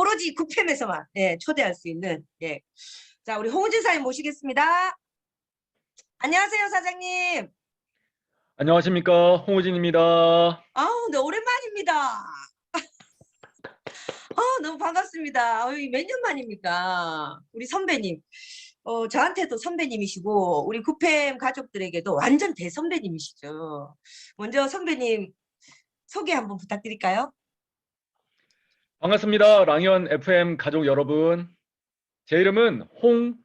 오로지 국팸에서만 예, 초대할 수 있는 예. 자, 우리 홍우진 사장님 모시겠습니다. 안녕하세요, 사장님. 안녕하십니까, 홍우진입니다. 아우, 네, 오랜만입니다. 너무 반갑습니다. 몇 년 만입니까? 우리 선배님. 저한테도 선배님이시고, 우리 국팸 가족들에게도 완전 대선배님이시죠. 먼저 선배님 소개 한번 부탁드릴까요? 반갑습니다. 랑현 FM 가족 여러분. 제 이름은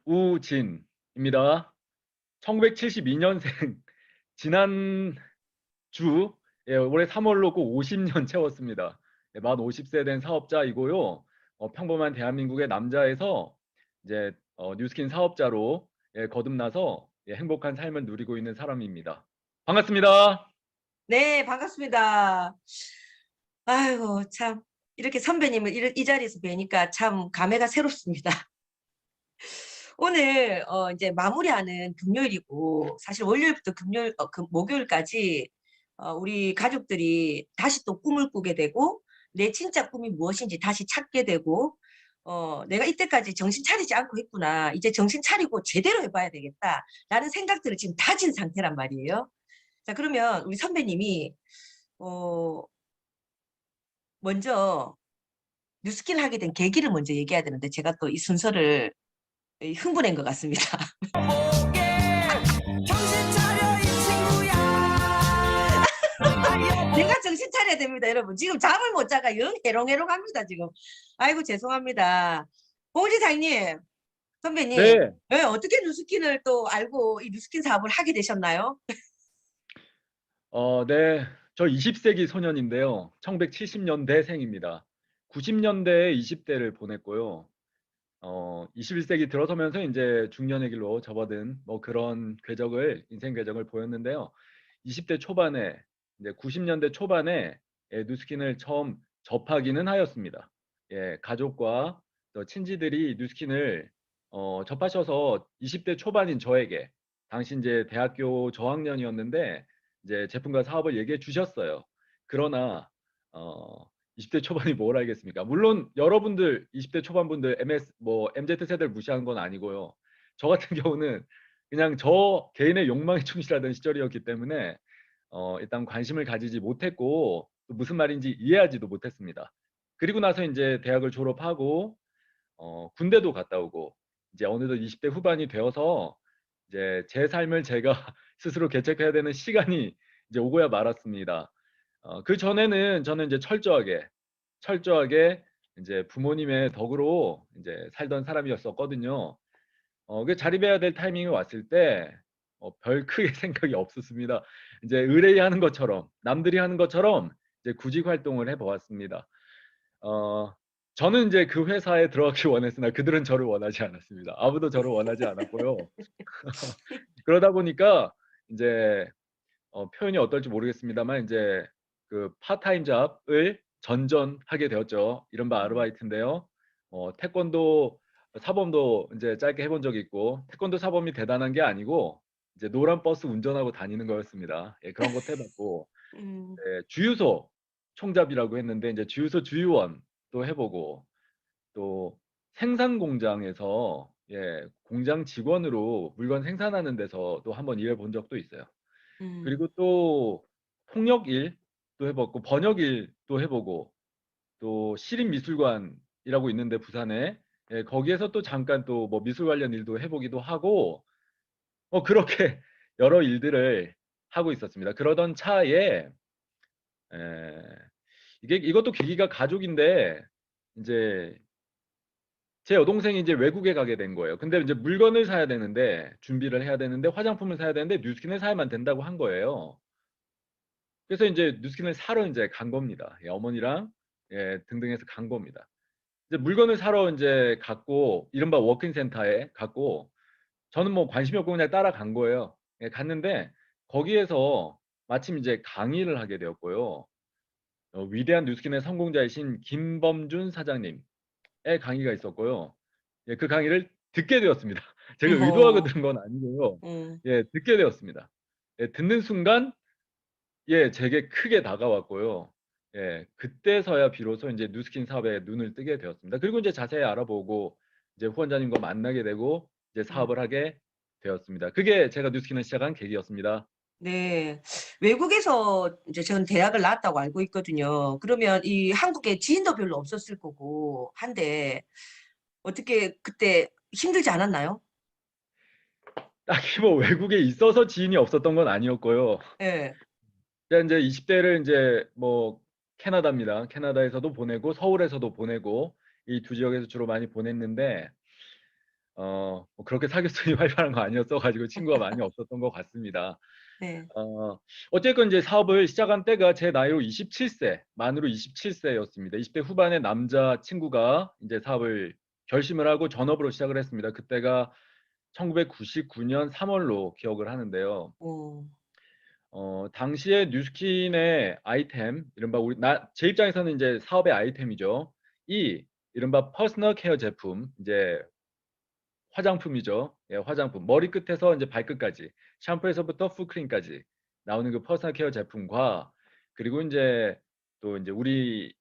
홍우진입니다. 1972년생, 지난 올해 3월로 꼭 50년 채웠습니다. 만 50세 된 사업자이고요. 평범한 대한민국의 남자에서 이제 뉴스킨 사업자로 거듭나서 행복한 삶을 누리고 있는 사람입니다. 반갑습니다. 네, 반갑습니다. 아이고, 참. 이렇게 선배님을 이 자리에서 뵈니까 참 감회가 새롭습니다. 오늘 이제 마무리하는 금요일이고 사실 월요일부터 목요일까지 우리 가족들이 다시 또 꿈을 꾸게 되고 내 진짜 꿈이 무엇인지 다시 찾게 되고 내가 이때까지 정신 차리지 않고 했구나. 이제 정신 차리고 제대로 해봐야 되겠다라는 생각들을 지금 다진 상태란 말이에요. 자, 그러면 우리 선배님이 먼저 뉴스킨 하게 된 계기를 먼저 얘기해야 되는데 제가 또 이 순서를 흥분한 것 같습니다. 내가 정신 차려야 됩니다, 여러분. 지금 잠을 못 자가 영 해롱해롱합니다, 지금. 아이고, 죄송합니다. 홍지 사장님, 선배님, 네. 네, 어떻게 뉴스킨을 또 알고 이 뉴스킨 사업을 하게 되셨나요? 네. 저 20세기 소년인데요. 1970년대생입니다. 90년대에 20대를 보냈고요. 21세기 들어서면서 이제 중년의 길로 접어든 뭐 그런 인생 궤적을 보였는데요. 20대 초반에, 이제 90년대 초반에 뉴스킨을 처음 접하기는 하였습니다. 가족과 또 친지들이 뉴스킨을 접하셔서 20대 초반인 저에게, 당시 이제 대학교 저학년이었는데 이제 제품과 사업을 얘기해 주셨어요. 그러나 20대 초반이 뭘 알겠습니까? 물론 여러분들 20대 초반분들 MZ 세대를 무시하는 건 아니고요. 저 같은 경우는 그냥 저 개인의 욕망에 충실하던 시절이었기 때문에 일단 관심을 가지지 못했고 또 무슨 말인지 이해하지도 못했습니다. 그리고 나서 이제 대학을 졸업하고 군대도 갔다 오고 이제 어느덧 20대 후반이 되어서 이제 제 삶을 제가 스스로 개척해야 되는 시간이 이제 오고야 말았습니다. 그 전에는 저는 이제 철저하게 이제 부모님의 덕으로 이제 살던 사람이었었거든요. 그 자립해야 될 타이밍이 왔을 때 별 크게 생각이 없었습니다. 이제 의뢰하는 것처럼, 남들이 하는 것처럼 이제 구직 활동을 해보았습니다. 저는 이제 그 회사에 들어가기 원했으나 그들은 저를 원하지 않았습니다. 아무도 저를 원하지 않았고요. 그러다 보니까 이제 표현이 어떨지 모르겠습니다만 이제 그 파트타임 잡을 전전하게 되었죠. 이른바 아르바이트인데요. 태권도 사범도 이제 짧게 해본 적이 있고, 태권도 사범이 대단한 게 아니고 이제 노란 버스 운전하고 다니는 거였습니다. 그런 것도 해봤고, 음, 주유소 총잡이라고 했는데 이제 주유소 주유원도 해보고, 또 생산 공장에서 공장 직원으로 물건 생산하는 데서 또 한번 일해 본 적도 있어요. 음, 그리고 또 통역 일도 해봤고 번역 일도 해보고 또 시립미술관이라고 있는데 부산에 거기에서 또 잠깐 또 뭐 미술 관련 일도 해보기도 하고 그렇게 여러 일들을 하고 있었습니다. 그러던 차에 이것도 계기가 가족인데 이제 제 여동생이 이제 외국에 가게 된 거예요. 근데 이제 물건을 사야 되는데 준비를 해야 되는데 화장품을 사야 되는데 뉴스킨을 사야만 된다고 한 거예요. 그래서 이제 뉴스킨을 사러 이제 간 겁니다. 어머니랑 등등 해서 간 겁니다. 이제 물건을 사러 이제 갔고 이른바 워킹 센터에 갔고 저는 뭐 관심이 없고 그냥 따라간 거예요. 갔는데 거기에서 마침 이제 강의를 하게 되었고요. 위대한 뉴스킨의 성공자이신 김범준 사장님의 강의가 있었고요. 그 강의를 듣게 되었습니다. 제가 의도하고 어, 들은 건 아니고요. 음, 듣게 되었습니다. 듣는 순간 제게 크게 다가왔고요. 예, 그때서야 비로소 이제 뉴스킨 사업에 눈을 뜨게 되었습니다. 그리고 이제 자세히 알아보고 이제 후원자님과 만나게 되고 이제 음. 사업을 하게 되었습니다. 그게 제가 뉴스킨을 시작한 계기였습니다. 네. 외국에서 이제 저는 대학을 나왔다고 알고 있거든요. 그러면 이 한국에 지인도 별로 없었을 거고 한데 어떻게 그때 힘들지 않았나요? 딱히 뭐 외국에 있어서 지인이 없었던 건 아니었고요. 예. 제가 이제 20대를 이제 뭐 캐나다입니다. 캐나다에서도 보내고 서울에서도 보내고 이 두 지역에서 주로 많이 보냈는데 뭐 그렇게 사교성이 활발한 거 아니었어 가지고 친구가 많이 없었던 것 같습니다. 네. 어쨌건 이제 사업을 시작한 때가 제 나이로 27세, 만으로 27세였습니다. 20대 후반의 남자 친구가 이제 사업을 결심을 하고 전업으로 시작을 했습니다. 그때가 1999년 3월로 기억을 하는데요. 어. 당시에 뉴스킨의 아이템, 이른바 제 입장에서는 이제 사업의 아이템이죠. 이 이른바 퍼스널 케어 제품, 이제 화장품이죠. 예, 화장품. 머리끝에서 이제 발끝까지, 샴푸에서부터 푸크림까지 나오는 그 퍼스널 케어 제품과 그리고 이제 또 이제 우리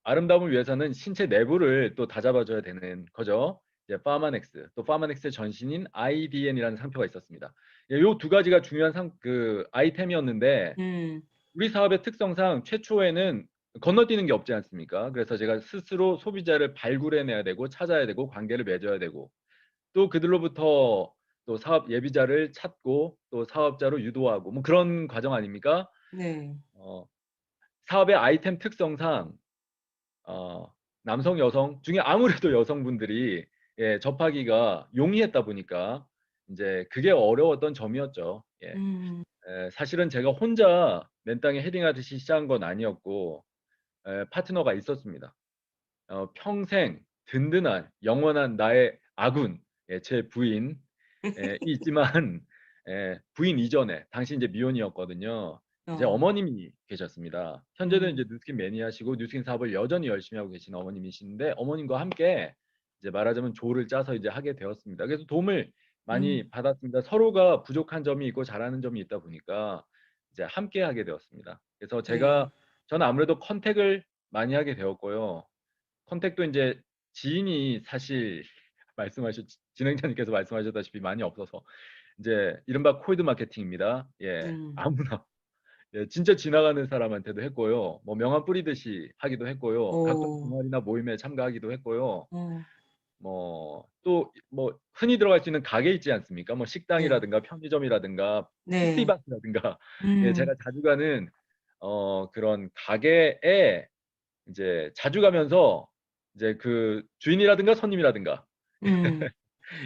아름다움을 위해서는 신체 내부를 또 다잡아줘야 되는 거죠. 이제 파마넥스, 또 파마넥스의 전신인 IDN이라는 상표가 있었습니다. 예, 요 두 가지가 중요한 그 아이템이었는데 음. 우리 사업의 특성상 최초에는 건너뛰는 게 없지 않습니까? 그래서 제가 스스로 소비자를 발굴해내야 되고 찾아야 되고 관계를 맺어야 되고 또 그들로부터 또 사업 예비자를 찾고 또 사업자로 유도하고 뭐 그런 과정 아닙니까? 네. 어, 사업의 아이템 특성상 어, 남성, 여성 중에 아무래도 여성분들이 예, 접하기가 용이했다 보니까 이제 그게 어려웠던 점이었죠. 예. 음. 사실은 제가 혼자 맨땅에 헤딩하듯이 시작한 건 아니었고 파트너가 있었습니다. 평생 든든한 영원한 나의 아군, 예, 제 부인 있지만 부인 이전에 당시 이제 미혼이었거든요. 이제 어. 어머님이 계셨습니다. 현재는 음. 이제 뉴스킨 매니아시고 뉴스킨 사업을 여전히 열심히 하고 계신 어머님이신데 어머님과 함께 이제 말하자면 조를 짜서 이제 하게 되었습니다. 그래서 도움을 많이 음. 받았습니다. 서로가 부족한 점이 있고 잘하는 점이 있다 보니까 이제 함께 하게 되었습니다. 그래서 네. 저는 아무래도 컨택을 많이 하게 되었고요. 컨택도 이제 지인이 사실 진행자님께서 말씀하셨다시피 많이 없어서 이제 이른바 콜드 마케팅입니다. 예, 음. 아무나 예, 진짜 지나가는 사람한테도 했고요. 뭐 명함 뿌리듯이 하기도 했고요. 각종 어. 동아리나 모임에 참가하기도 했고요. 어. 뭐 또 뭐 흔히 들어갈 수 있는 가게 있지 않습니까? 뭐 네. 식당이라든가 편의점이라든가 네. PC방이라든가 예, 음. 제가 자주 가는 그런 가게에 이제 자주 가면서 이제 그 주인이라든가 손님이라든가 음.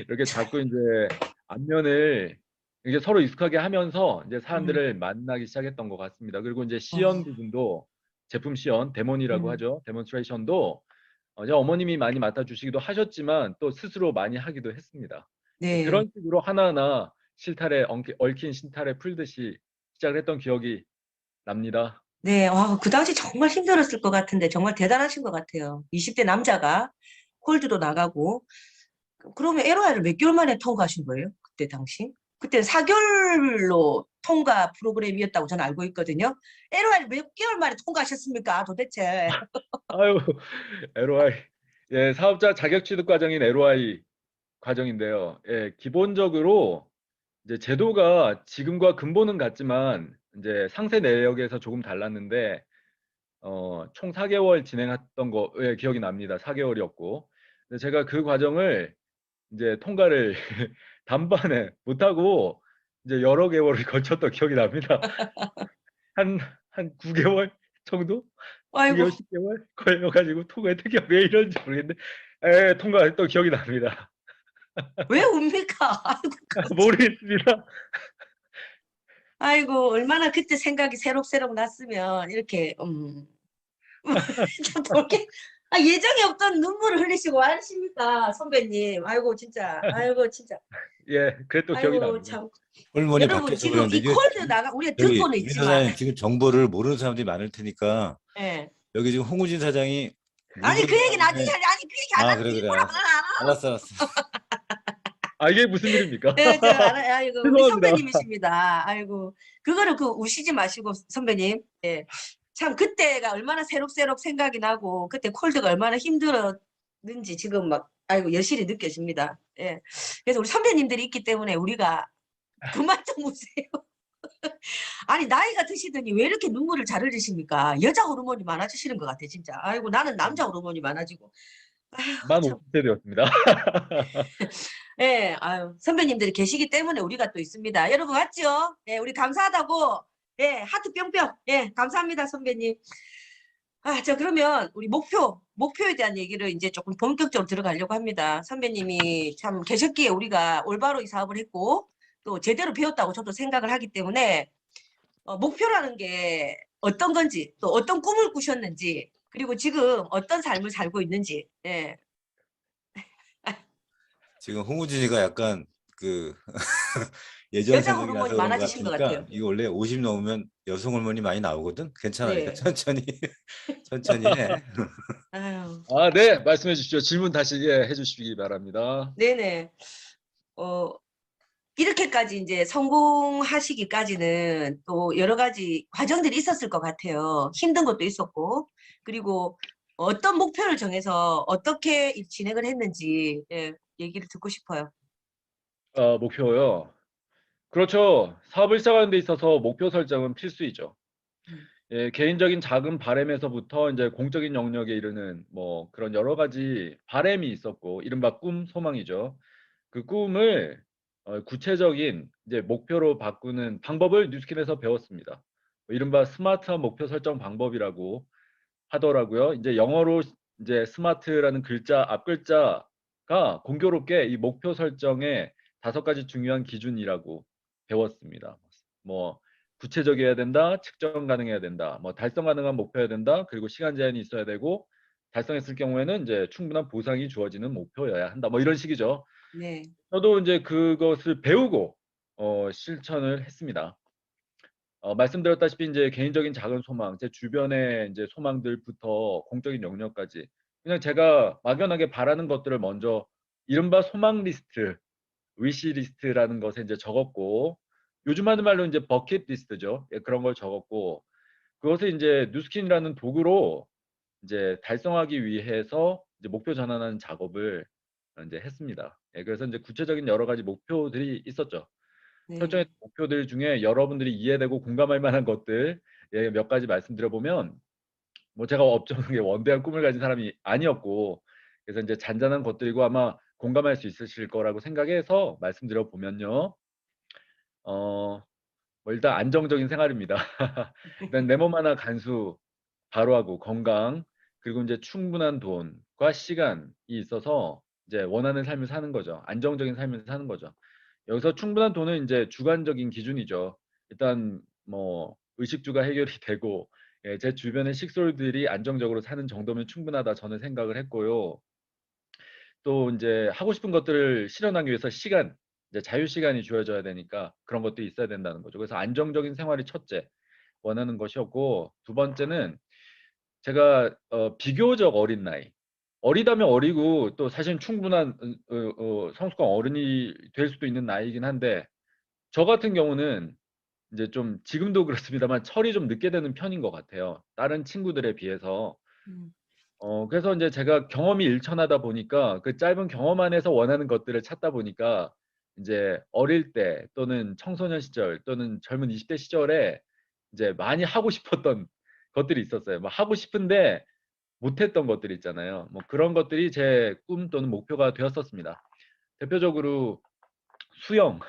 이렇게 자꾸 이제 안면을 이게 서로 익숙하게 하면서 이제 음. 사람들을 만나기 시작했던 것 같습니다. 그리고 이제 어. 시연 부분도 제품 시연, 데몬이라고 음. 하죠. 데몬스트레이션도 이제 어머님이 많이 맡아주시기도 하셨지만 또 스스로 많이 하기도 했습니다. 예, 네. 그런 식으로 하나하나 실타래 얽힌 실타래 풀듯이 시작을 했던 기억이 납니다. 네. 그 당시 정말 힘들었을 것 같은데 정말 대단하신 것 같아요. 20대 남자가 콜드도 나가고. 그러면 LOI를 몇 개월 만에 통과하신 거예요? 그때 당시? 그때 4개월로 통과 프로그램이었다고 저는 알고 있거든요. LOI를 몇 개월 만에 통과하셨습니까? 도대체. 아유, LOI. 예, 사업자 자격 취득 과정인 LOI 과정인데요. 예, 기본적으로 이제 제도가 지금과 근본은 같지만 이제 상세 내역에서 조금 달랐는데 총 4개월 진행했던 거 예, 기억이 납니다. 4개월이었고. 제가 그 과정을 이제 통과를 단번에 못하고 이제 여러 개월을 거쳤던 기억이 납니다. 한, 한 9개월 정도? 아이고, 9개월, 10개월 걸려가지고 통과했던 기억 왜 이런지 모르겠는데 통과했던 기억이 납니다. 왜 웁니까? 아이고, 깜짝. 모르겠습니다. 아이고, 얼마나 그때 생각이 새록새록 났으면 이렇게, 참 돌게. 예정에 없던 눈물을 흘리시고 하십니까, 선배님. 아이고, 진짜. 아이고, 진짜. 예, 그랬던 기억이 아이고, 납니다. 참. 호르몬이 여러분, 바뀌어서 지금 그런데 이 이게 콜드 나가, 우리가 저기 듣고는 민 있지만, 사장님 지금 정보를 모르는 사람들이 많을 테니까 예. 여기 지금 홍우진 사장이 아니, 그 누구를 얘기 나중에, 하는데 아니, 그 얘기 안 하면 그래 일부러 안 알았어 하나. 알았어 이게 무슨 일입니까? 네, 저 알아요. 아이고, 우리 죄송합니다. 선배님이십니다. 아이고, 그거를 우시지 마시고, 선배님. 예. 참 그때가 얼마나 새록새록 생각이 나고 그때 콜드가 얼마나 힘들었는지 지금 막 아이고 여실히 느껴집니다. 예. 그래서 우리 선배님들이 있기 때문에 우리가 그만 좀 우세요. 아니 나이가 드시더니 왜 이렇게 눈물을 잘 흘리십니까? 여자 호르몬이 많아지시는 것 같아 진짜. 아이고 나는 남자 호르몬이 많아지고. 아휴 만 참. 50세 되었습니다. 예, 아유 선배님들이 계시기 때문에 우리가 또 있습니다. 여러분 맞죠? 예, 우리 감사하다고. 예, 하트 뿅뿅. 예, 감사합니다 선배님. 아, 저 그러면 우리 목표에 대한 얘기를 이제 조금 본격적으로 들어가려고 합니다. 선배님이 참 계셨기에 우리가 올바로 이 사업을 했고 또 제대로 배웠다고 저도 생각을 하기 때문에 목표라는 게 어떤 건지 또 어떤 꿈을 꾸셨는지 그리고 지금 어떤 삶을 살고 있는지 예. 지금 홍우진이가 약간 그 예전 여자 생각이 나서 호르몬이 그런 것 많아지신 것 같으니까 같아요. 이거 원래 50 넘으면 여성 호르몬이 많이 나오거든. 괜찮아. 그러니까 네. 천천히 천천히 해. 아유, 아, 네, 말씀해 주십시오. 질문 다시 해 주시기 바랍니다. 네네. 어, 이렇게까지 이제 성공하시기까지는 또 여러 가지 과정들이 있었을 것 같아요. 힘든 것도 있었고, 그리고 어떤 목표를 정해서 어떻게 진행을 했는지 예, 얘기를 듣고 싶어요. 목표요. 그렇죠. 사업을 시작하는 데 있어서 목표 설정은 필수이죠. 음, 예, 개인적인 작은 바램에서부터 이제 공적인 영역에 이르는 뭐 그런 여러 가지 바램이 있었고, 이른바 꿈, 소망이죠. 그 꿈을 구체적인 이제 목표로 바꾸는 방법을 뉴스킨에서 배웠습니다. 이른바 스마트한 목표 설정 방법이라고 하더라고요. 이제 영어로 이제 스마트라는 글자 앞 글자가 공교롭게 이 목표 설정의 5가지 중요한 기준이라고 배웠습니다. 뭐 구체적이어야 된다, 측정 가능해야 된다, 뭐 달성 가능한 목표여야 된다, 그리고 시간 제한이 있어야 되고 달성했을 경우에는 이제 충분한 보상이 주어지는 목표여야 한다. 뭐 이런 식이죠. 네. 저도 이제 그것을 배우고 실천을 했습니다. 말씀드렸다시피 이제 개인적인 작은 소망, 제 주변의 이제 소망들부터 공적인 영역까지 그냥 제가 막연하게 바라는 것들을 먼저 이른바 소망 리스트, 위시 리스트라는 것에 이제 적었고, 요즘 하는 말로 이제 버킷 리스트죠. 예, 그런 걸 적었고, 그것을 이제 뉴스킨이라는 도구로 이제 달성하기 위해서 이제 목표 전환하는 작업을 이제 했습니다. 예, 그래서 이제 구체적인 여러 가지 목표들이 있었죠. 네. 설정했던 목표들 중에 여러분들이 이해되고 공감할 만한 것들 예, 몇 가지 말씀드려보면, 뭐 제가 업종에 원대한 꿈을 가진 사람이 아니었고, 그래서 이제 잔잔한 것들이고 아마 공감할 수 있으실 거라고 생각해서 말씀드려보면요. 뭐 일단 안정적인 생활입니다. 일단 내 몸 하나 간수 바로 하고 건강, 그리고 이제 충분한 돈과 시간이 있어서 이제 원하는 삶을 사는 거죠. 안정적인 삶을 사는 거죠. 여기서 충분한 돈은 이제 주관적인 기준이죠. 일단 뭐 의식주가 해결이 되고, 예, 제 주변의 식솔들이 안정적으로 사는 정도면 충분하다 저는 생각을 했고요. 또 이제 하고 싶은 것들을 실현하기 위해서 시간, 이제 자유 시간이 주어져야 되니까 그런 것도 있어야 된다는 거죠. 그래서 안정적인 생활이 첫째 원하는 것이었고, 두 번째는 제가 비교적 어린 나이, 어리다면 어리고 또 사실 충분한 성숙한 어른이 될 수도 있는 나이이긴 한데, 저 같은 경우는 이제 좀 지금도 그렇습니다만 철이 좀 늦게 되는 편인 것 같아요. 다른 친구들에 비해서. 음, 그래서 이제 제가 경험이 일천하다 보니까 그 짧은 경험 안에서 원하는 것들을 찾다 보니까 이제 어릴 때 또는 청소년 시절 또는 젊은 20대 시절에 이제 많이 하고 싶었던 것들이 있었어요. 뭐 하고 싶은데 못했던 것들 있잖아요. 뭐 그런 것들이 제 꿈 또는 목표가 되었었습니다. 대표적으로 수영,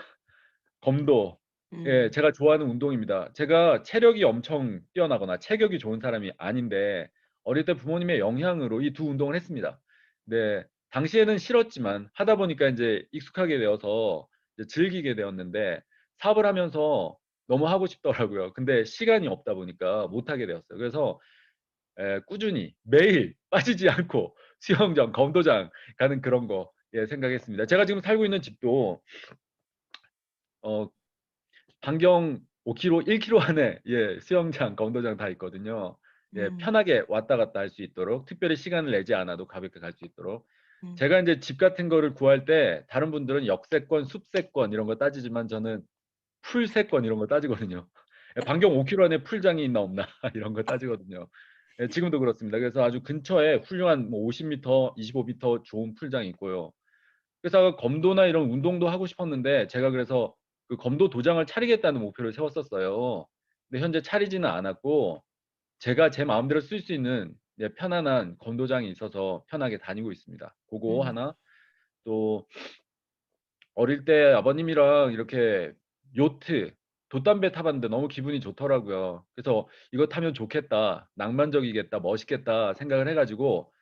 검도, 예, 음, 제가 좋아하는 운동입니다. 제가 체력이 엄청 뛰어나거나 체격이 좋은 사람이 아닌데 어릴 때 부모님의 영향으로 이 두 운동을 했습니다. 네, 당시에는 싫었지만 하다 보니까 이제 익숙하게 되어서 이제 즐기게 되었는데, 사업을 하면서 너무 하고 싶더라고요. 근데 시간이 없다 보니까 못 하게 되었어요. 그래서 꾸준히 매일 빠지지 않고 수영장, 검도장 가는 그런 거 예, 생각했습니다. 제가 지금 살고 있는 집도 어, 반경 5km, 1km 안에 예, 수영장, 검도장 다 있거든요. 예, 음, 편하게 왔다 갔다 할 수 있도록 특별히 시간을 내지 않아도 가볍게 갈 수 있도록. 음. 제가 이제 집 같은 거를 구할 때 다른 분들은 역세권, 숲세권 이런 거 따지지만 저는 풀세권 이런 거 따지거든요. 반경 5km 안에 풀장이 있나 없나 이런 거 따지거든요. 예, 지금도 그렇습니다. 그래서 아주 근처에 훌륭한 뭐 50m, 25m 좋은 풀장이 있고요. 그래서 검도나 이런 운동도 하고 싶었는데 제가 그래서 그 검도 도장을 차리겠다는 목표를 세웠었어요. 근데 현재 차리지는 않았고 제가 제 마음대로 쓸 수 있는 편안한 검도장이 있어서 편하게 다니고 있습니다. 그거 음. 하나 또 어릴 때 아버님이랑 이렇게 요트, 돛담배 타봤는데 너무 기분이 좋더라고요. 그래서 '이거 타면 좋겠다. 낭만적이겠다. 멋있겠다.' 생각을 해 가지고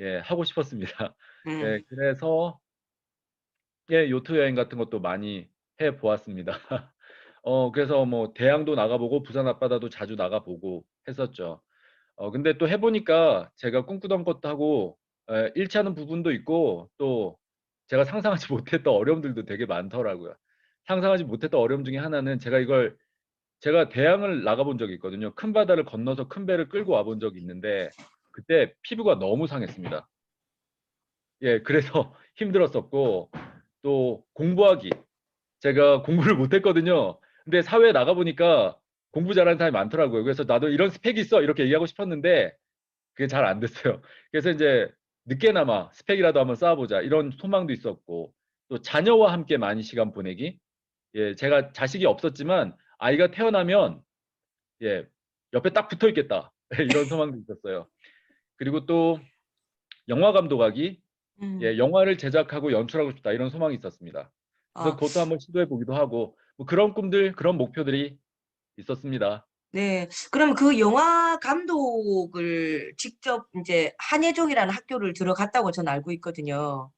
예 하고 싶었습니다. 예 음. 그래서 예 요트 여행 같은 것도 많이 해 보았습니다. 그래서 뭐 대양도 나가 보고 부산 앞바다도 자주 나가 보고 했었죠. 근데 또 해 보니까 제가 꿈꾸던 것도 하고 일치하는 부분도 있고 또 제가 상상하지 못했던 어려움들도 되게 많더라고요. 상상하지 못했던 어려움 중에 하나는 제가 대양을 나가 본 적이 있거든요. 큰 바다를 건너서 큰 배를 끌고 와본 적이 있는데 그때 피부가 너무 상했습니다. 예 그래서 힘들었었고 또 공부하기 제가 공부를 못 했거든요. 근데 사회에 나가 보니까 공부 잘하는 사람이 많더라고요. 그래서 "나도 이런 스펙이 있어." 이렇게 얘기하고 싶었는데 그게 잘 안 됐어요. 그래서 인제 '늦게나마 스펙이라도 한번 쌓아 보자.' 이런 소망도 있었고 또 자녀와 함께 많이 시간 보내기. 예 제가 자식이 없었지만 '아이가 태어나면 예 옆에 딱 붙어 있겠다.' 이런 소망도 있었어요. 그리고 또 '영화 감독하기. 음. 예 '영화를 제작하고 연출하고 싶다.' 이런 소망이 있었습니다. 그래서 어. 그것도 한번 시도해 보기도 하고 뭐 그런 꿈들 그런 목표들이 있었습니다. 네. 그럼 그 영화 감독을 직접 인제 한예종이라는 학교를 들어갔다고 저는 알고 있거든요.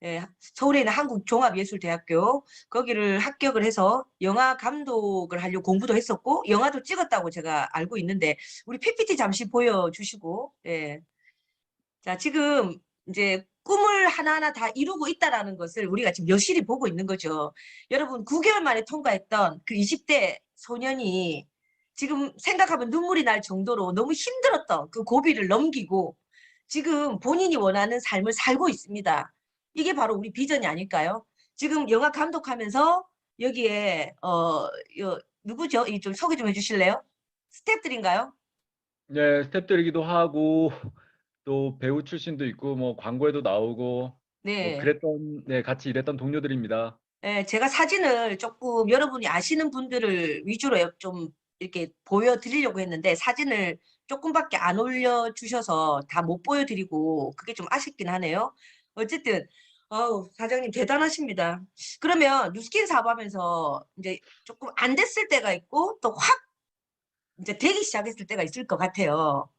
예. 서울에 있는 한국종합예술대학교 거기를 합격을 해서 영화 감독을 하려고 공부도 했었고 영화도 찍었다고 제가 알고 있는데 우리 PPT 잠시 보여 주시고 예. 자 지금 인제 꿈을 하나하나 다 이루고 있다라는 것을 우리가 지금 여실히 보고 있는 거죠. 여러분 9개월 만에 통과했던 그 20대 소년이 지금 생각하면 눈물이 날 정도로 너무 힘들었던 그 고비를 넘기고 지금 본인이 원하는 삶을 살고 있습니다. 이게 바로 우리 비전이 아닐까요? 지금 영화 감독하면서 여기에 요 누구죠? 이 좀 소개 좀 해 주실래요? 스태프들인가요? 네 스텝들이기도 하고 또 배우 출신도 있고 뭐 광고에도 나오고 뭐 네. 그랬던 네 같이 일했던 동료들입니다. 예. 제가 사진을 쪼끔 여러분이 아시는 분들을 위주로 좀 이렇게 보여 드리려고 했는데 사진을 쪼끔밖에 안 올려 주셔서 다 못 보여 드리고 그게 좀 아쉽긴 하네요. 어쨌든 어우 사장님 대단하십니다. 그러면 뉴스킨 사업하면서 인제 쪼끔 안 됐을 때가 있고 또 확 인제 되기 시작했을 때가 있을 것 같아요.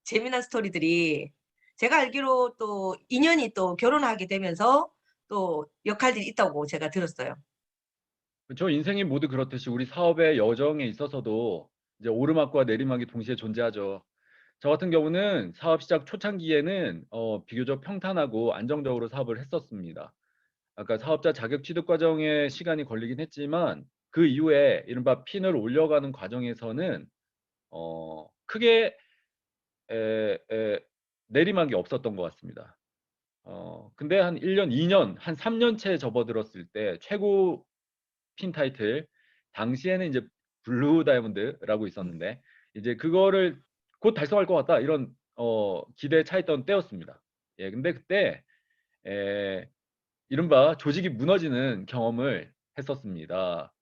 재미난 스토리들이. 제가 알기로 또 인연이 또 결혼하게 되면서 또 역할들이 있다고 제가 들었어요. 그쵸. 인생이 모두 그렇듯이 우리 사업의 여정에 있어서도 이제 오르막과 내리막이 동시에 존재하죠. 저 같은 경우는 사업 시작 초창기에는 비교적 평탄하고 안정적으로 사업을 했었습니다. 아까 사업자 자격 취득 과정에 시간이 걸리긴 했지만 그 이후에 이른바 핀을 올려가는 과정에서는 크게 내리막이 없었던 것 같습니다. 근데 한 1 년, 2년, 한 3 년째 접어들었을 때 최고 핀 타이틀 당시에는 이제 블루 다이아몬드라고 음. 있었는데 이제 그거를 '곧 달성할 것 같다.' 이런 기대에 차있던 때였습니다. 예 근데 그때 에 이른바 조직이 무너지는 경험을 했었습니다.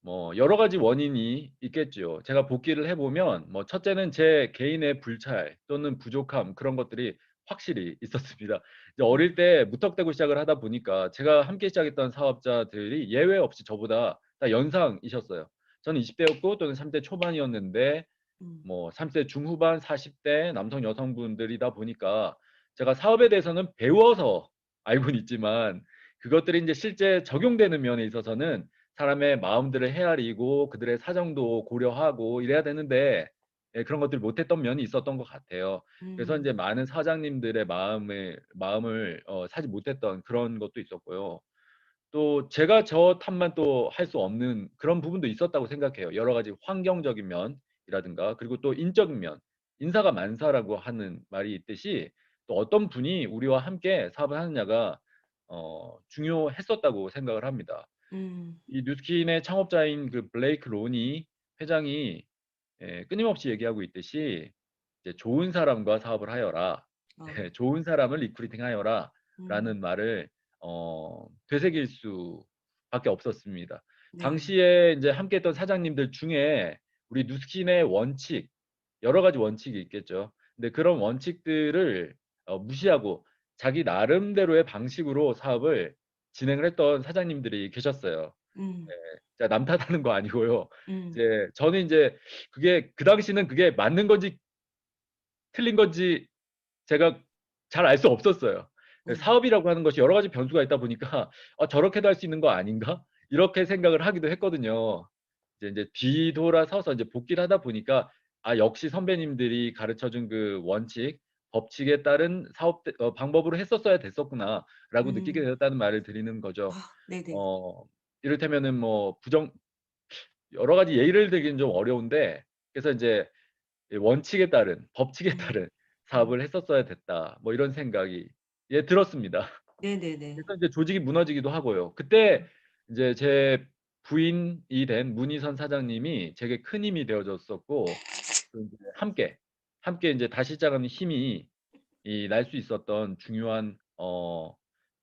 뭐 여러 가지 원인이 있겠죠. 제가 복기를 해 보면 뭐 첫째는 제 개인의 불찰 또는 부족함 그런 것들이 확실히 있었습니다. 이제 음. 어릴 때 무턱대고 시작을 하다 보니까 제가 함께 시작했던 사업자들이 예외 없이 저보다 다 연상이셨어요. 저는 20 대였고 또는 30대 초반이었는데 음. 뭐 30대 중후반 40대 남성 여성분들이다 보니까 제가 사업에 대해서는 배워서 알고는 있지만 그것들이 인제 실제 적용되는 면에 있어서는 사람의 마음들을 헤아리고 그들의 사정도 고려하고 이래야 되는데 예 그런 것들을 못했던 면이 있었던 것 같아요. 그래서 음. 인제 많은 사장님들의 마음을 사지 못했던 그런 것도 있었고요. 또 제가 저 탓만 또 할 수 없는 그런 부분도 있었다고 생각해요. 여러 가지 환경적인 면이라든가 그리고 또 인적인 면. 인사가 만사라고 하는 말이 있듯이 또 어떤 분이 우리와 함께 사업을 하느냐가 중요했었다고 생각을 합니다. 음. 이 뉴스킨의 창업자인 그 블레이크 론이 회장이 끊임없이 얘기하고 있듯이 이제 "좋은 사람과 사업을 하여라. 어, 네, 좋은 사람을 리크루팅 하여라." 음, 라는 말을 되새길 수밖에 없었습니다. 네. 당시에 인제 함께했던 사장님들 중에 우리 누스킨의 원칙, 여러 가지 원칙이 있겠죠. 근데 그런 원칙들을 무시하고 자기 나름대로의 방식으로 사업을 진행을 했던 사장님들이 계셨어요. 음, 네. 제가 남 탓하는 거 아니고요. 음, 이제 저는 인제 그게 그 당시는 그게 맞는 건지 틀린 건지 제가 잘 알 수 없었어요. 음, 사업이라고 하는 것이 여러 가지 변수가 있다 보니까 '아 저렇게도 할 수 있는 거 아닌가?' 이렇게 생각을 하기도 했거든요. 이제 뒤돌아서서 이제 복귀를 하다 보니까 '아 역시 선배님들이 가르쳐 준 그 원칙, 법칙에 따른 사업 방법으로 했었어야 됐었구나.'라고 느끼게 음. 되었다는 말을 드리는 거죠. 아, 네네. 어 이를테면은 뭐 여러 가지 예를 들기는 좀 어려운데 그래서 인제 이 '원칙에 따른 법칙에 음, 따른 음. 사업을 했었어야 됐다.' 뭐 이런 생각이 들었습니다. 네네네. 그래서 이제 조직이 무너지기도 하고요. 그때 이제 제 부인이 된 문희선 사장님이 제게 큰 힘이 되어 줬었고 또 인제 함께 인제 다시 시작하는 힘이 날 수 있었던 중요한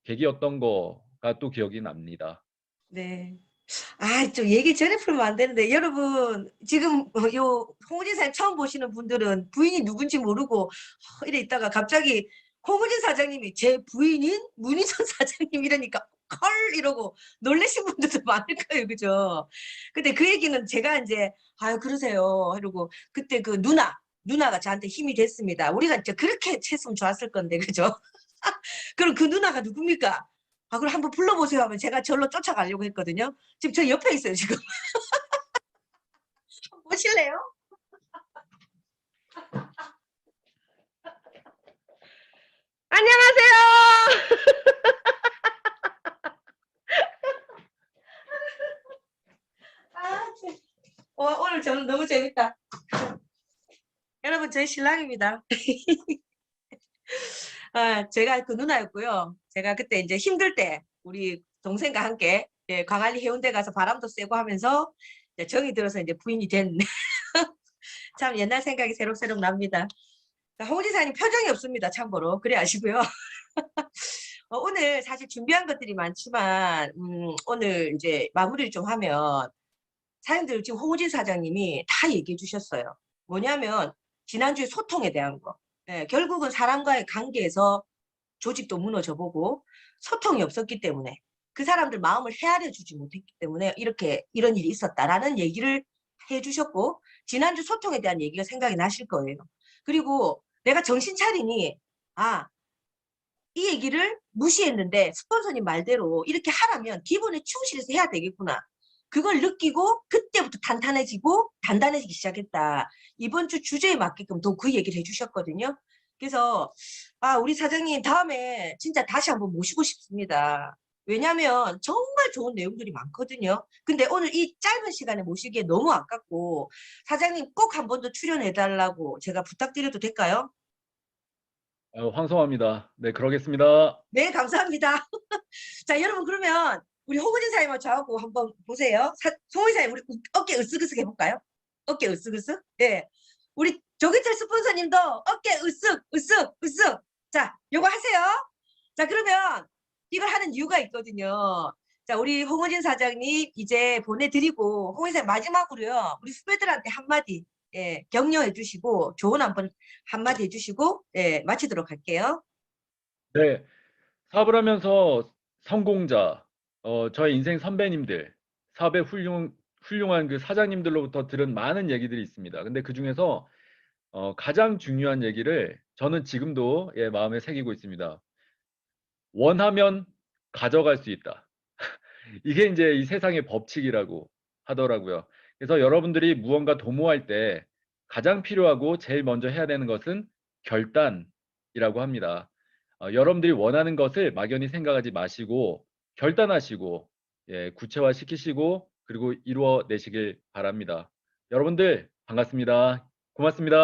계기였던 거가 또 기억이 납니다. 네. 아, 좀 얘기 전에 풀면 안 되는데 여러분 지금 요 홍우진 사장님 처음 보시는 분들은 부인이 누군지 모르고 이래 있다가 갑자기 홍우진 사장님이 제 부인인 문희선 사장님 이러니까 헐 이러고 놀라신 분들도 많을 거예요. 그죠? 근데 그 얘기는 제가 인제 "아유 그러세요." 이러고 그때 그 누나가 저한테 힘이 됐습니다. 우리가 진짜 그렇게 했으면 좋았을 건데 그죠? 그럼 그 누나가 누굽니까? 아 그럼 한번 불러보세요 하면 제가 절로 쫓아가려고 했거든요. 지금 저 옆에 있어요 지금. 보실래요? 안녕하세요. 아, 참. 오늘 저는 너무 재밌다. 여러분 저희 신랑입니다. 아, 제가 그 누나였고요. 제가 그때 이제 힘들 때 우리 동생과 함께 광안리 해운대 가서 바람도 쐬고 하면서 이제 정이 들어서 이제 부인이 된 참 옛날 생각이 새록새록 납니다. 홍 지사님 표정이 없습니다. 참고로 그래 아시고요. 오늘 사실 준비한 것들이 많지만 오늘 이제 마무리를 좀 하면 사장님들 지금 홍우진 사장님이 다 얘기해 주셨어요. 뭐냐면 지난주에 소통에 대한 거. 예, 결국은 사람과의 관계에서 조직도 무너져 보고 소통이 없었기 때문에 그 사람들 마음을 헤아려 주지 못했기 때문에 이렇게 이런 일이 있었다라는 얘기를 해 주셨고 지난주 소통에 대한 얘기가 생각이 나실 거예요. 그리고 내가 정신 차리니 아, 이 얘기를 무시했는데 스폰서님 말대로 이렇게 하라면 기본에 충실해서 해야 되겠구나. 그걸 느끼고 그때부터 탄탄해지고 단단해지기 시작했다. 이번 주 주제에 맞게끔 또 그 얘기를 해주셨거든요. 그래서 아 우리 사장님 다음에 진짜 다시 한번 모시고 싶습니다. 왜냐하면 정말 좋은 내용들이 많거든요. 근데 오늘 이 짧은 시간에 모시기에 너무 아깝고 사장님 꼭 한 번 더 출연해달라고 제가 부탁드려도 될까요? 황송합니다. 네 그러겠습니다. 네, 감사합니다. 자, 여러분 그러면 우리 홍우진 사님하고 저하고 한번 보세요. 송우진 사님 우리 어깨 으쓱으쓱 해볼까요? 어깨 으쓱으쓱. 예. 우리 조기철 스폰서님도 어깨 으쓱 으쓱 으쓱. 자, 요거 하세요. 자, 그러면 이걸 하는 이유가 있거든요. 자, 우리 홍우진 사장님 이제 보내드리고 홍우진 사님 마지막으로요. 우리 후배들한테 한마디 격려해 주시고 조언 한마디 해주시고 마치도록 할게요. 네. 사업을 하면서 성공자, 저의 인생 선배님들, 사업의 훌륭한 그 사장님들로부터 들은 많은 얘기들이 있습니다. 근데 그중에서 가장 중요한 얘기를 저는 지금도 마음에 새기고 있습니다. 원하면 가져갈 수 있다. 이게 인제 이 세상의 법칙이라고 하더라고요. 그래서 여러분들이 무언가 도모할 때 가장 필요하고 제일 먼저 해야 되는 것은 결단이라고 합니다. 여러분들이 원하는 것을 막연히 생각하지 마시고 결단하시고 구체화시키시고 그리고 이루어 내시길 바랍니다. 여러분들 반갑습니다. 고맙습니다.